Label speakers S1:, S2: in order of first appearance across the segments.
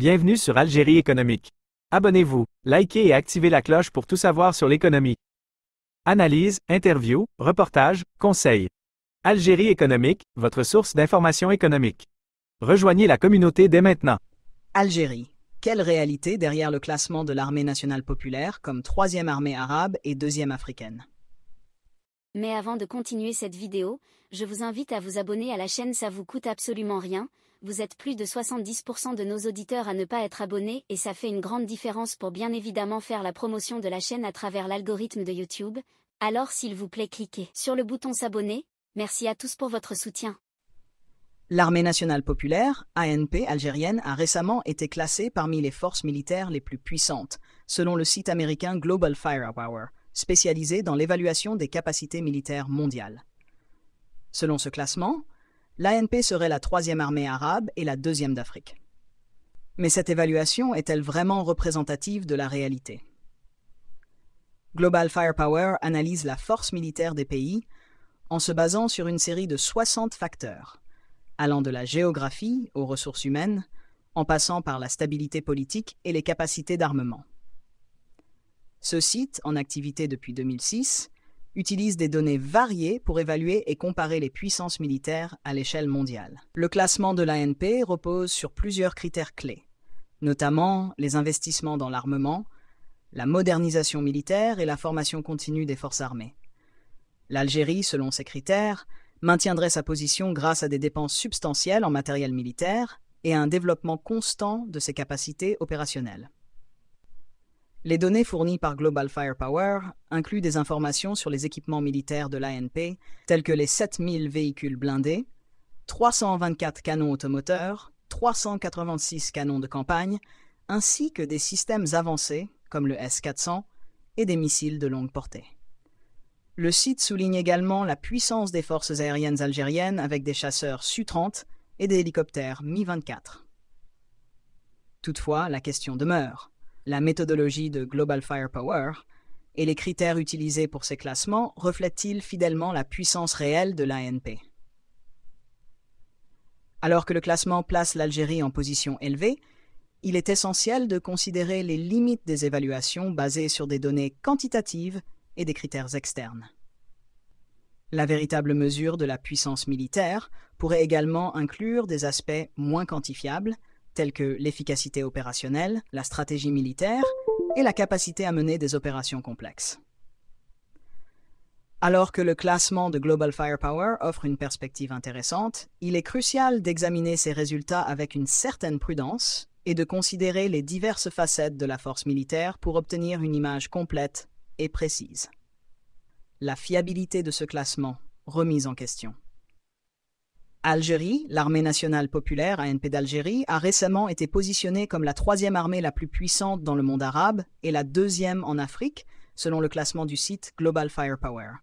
S1: Bienvenue sur Algérie économique. Abonnez-vous, likez et activez la cloche pour tout savoir sur l'économie. Analyse, interview, reportage, conseils. Algérie économique, votre source d'information économique. Rejoignez la communauté dès maintenant.
S2: Algérie. Quelle réalité derrière le classement de l'armée nationale populaire comme troisième armée arabe et deuxième africaine?
S3: Mais avant de continuer cette vidéo, je vous invite à vous abonner à la chaîne, ça vous coûte absolument rien. Vous êtes plus de 70% de nos auditeurs à ne pas être abonnés et ça fait une grande différence pour bien évidemment faire la promotion de la chaîne à travers l'algorithme de YouTube. Alors s'il vous plaît cliquez sur le bouton s'abonner. Merci à tous pour votre soutien.
S2: L'armée nationale populaire, ANP algérienne, a récemment été classée parmi les forces militaires les plus puissantes, selon le site américain Global Firepower, spécialisé dans l'évaluation des capacités militaires mondiales. Selon ce classement, l'ANP serait la troisième armée arabe et la deuxième d'Afrique. Mais cette évaluation est-elle vraiment représentative de la réalité? Global Firepower analyse la force militaire des pays en se basant sur une série de 60 facteurs, allant de la géographie aux ressources humaines, en passant par la stabilité politique et les capacités d'armement. Ce site, en activité depuis 2006, utilise des données variées pour évaluer et comparer les puissances militaires à l'échelle mondiale. Le classement de l'ANP repose sur plusieurs critères clés, notamment les investissements dans l'armement, la modernisation militaire et la formation continue des forces armées. L'Algérie, selon ces critères, maintiendrait sa position grâce à des dépenses substantielles en matériel militaire et à un développement constant de ses capacités opérationnelles. Les données fournies par Global Firepower incluent des informations sur les équipements militaires de l'ANP, tels que les 7000 véhicules blindés, 324 canons automoteurs, 386 canons de campagne, ainsi que des systèmes avancés comme le S-400 et des missiles de longue portée. Le site souligne également la puissance des forces aériennes algériennes avec des chasseurs Su-30 et des hélicoptères Mi-24. Toutefois, la question demeure. La méthodologie de Global Firepower et les critères utilisés pour ces classements reflètent-ils fidèlement la puissance réelle de l'ANP? Alors que le classement place l'Algérie en position élevée, il est essentiel de considérer les limites des évaluations basées sur des données quantitatives et des critères externes. La véritable mesure de la puissance militaire pourrait également inclure des aspects moins quantifiables, tels que l'efficacité opérationnelle, la stratégie militaire et la capacité à mener des opérations complexes. Alors que le classement de Global Firepower offre une perspective intéressante, il est crucial d'examiner ces résultats avec une certaine prudence et de considérer les diverses facettes de la force militaire pour obtenir une image complète et précise. La fiabilité de ce classement remise en question. Algérie, l'armée nationale populaire ANP d'Algérie, a récemment été positionnée comme la troisième armée la plus puissante dans le monde arabe et la deuxième en Afrique, selon le classement du site Global Firepower.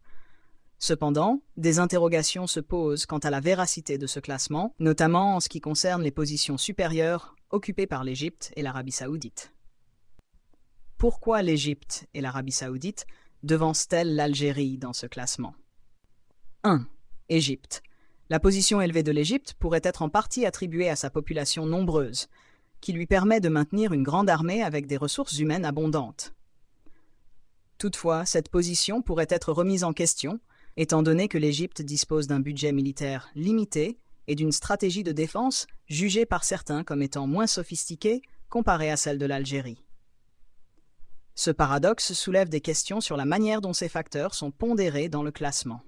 S2: Cependant, des interrogations se posent quant à la véracité de ce classement, notamment en ce qui concerne les positions supérieures occupées par l'Égypte et l'Arabie saoudite. Pourquoi l'Égypte et l'Arabie saoudite devancent-elles l'Algérie dans ce classement? 1. Égypte. La position élevée de l'Égypte pourrait être en partie attribuée à sa population nombreuse, qui lui permet de maintenir une grande armée avec des ressources humaines abondantes. Toutefois, cette position pourrait être remise en question, étant donné que l'Égypte dispose d'un budget militaire limité et d'une stratégie de défense jugée par certains comme étant moins sophistiquée comparée à celle de l'Algérie. Ce paradoxe soulève des questions sur la manière dont ces facteurs sont pondérés dans le classement.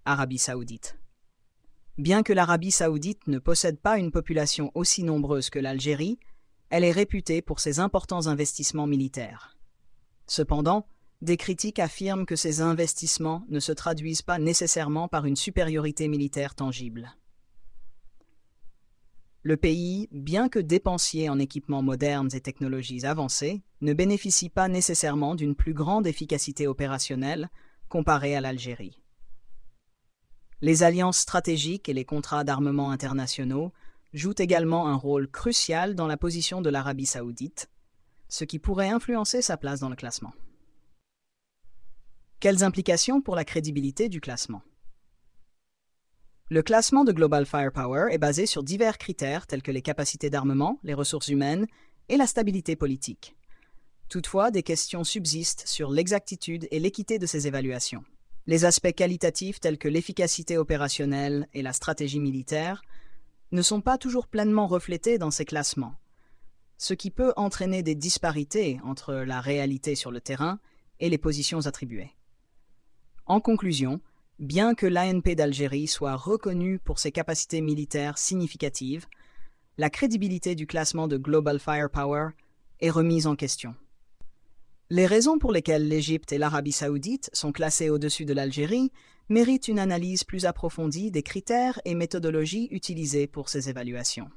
S2: Arabie saoudite. Bien que l'Arabie saoudite ne possède pas une population aussi nombreuse que l'Algérie, elle est réputée pour ses importants investissements militaires. Cependant, des critiques affirment que ces investissements ne se traduisent pas nécessairement par une supériorité militaire tangible. Le pays, bien que dépensier en équipements modernes et technologies avancées, ne bénéficie pas nécessairement d'une plus grande efficacité opérationnelle comparée à l'Algérie. Les alliances stratégiques et les contrats d'armement internationaux jouent également un rôle crucial dans la position de l'Arabie saoudite, ce qui pourrait influencer sa place dans le classement. Quelles implications pour la crédibilité du classement? Le classement de Global Firepower est basé sur divers critères tels que les capacités d'armement, les ressources humaines et la stabilité politique. Toutefois, des questions subsistent sur l'exactitude et l'équité de ces évaluations. Les aspects qualitatifs tels que l'efficacité opérationnelle et la stratégie militaire ne sont pas toujours pleinement reflétés dans ces classements, ce qui peut entraîner des disparités entre la réalité sur le terrain et les positions attribuées. En conclusion, bien que l'ANP d'Algérie soit reconnue pour ses capacités militaires significatives, la crédibilité du classement de Global Firepower est remise en question. Les raisons pour lesquelles l'Égypte et l'Arabie saoudite sont classées au-dessus de l'Algérie méritent une analyse plus approfondie des critères et méthodologies utilisés pour ces évaluations.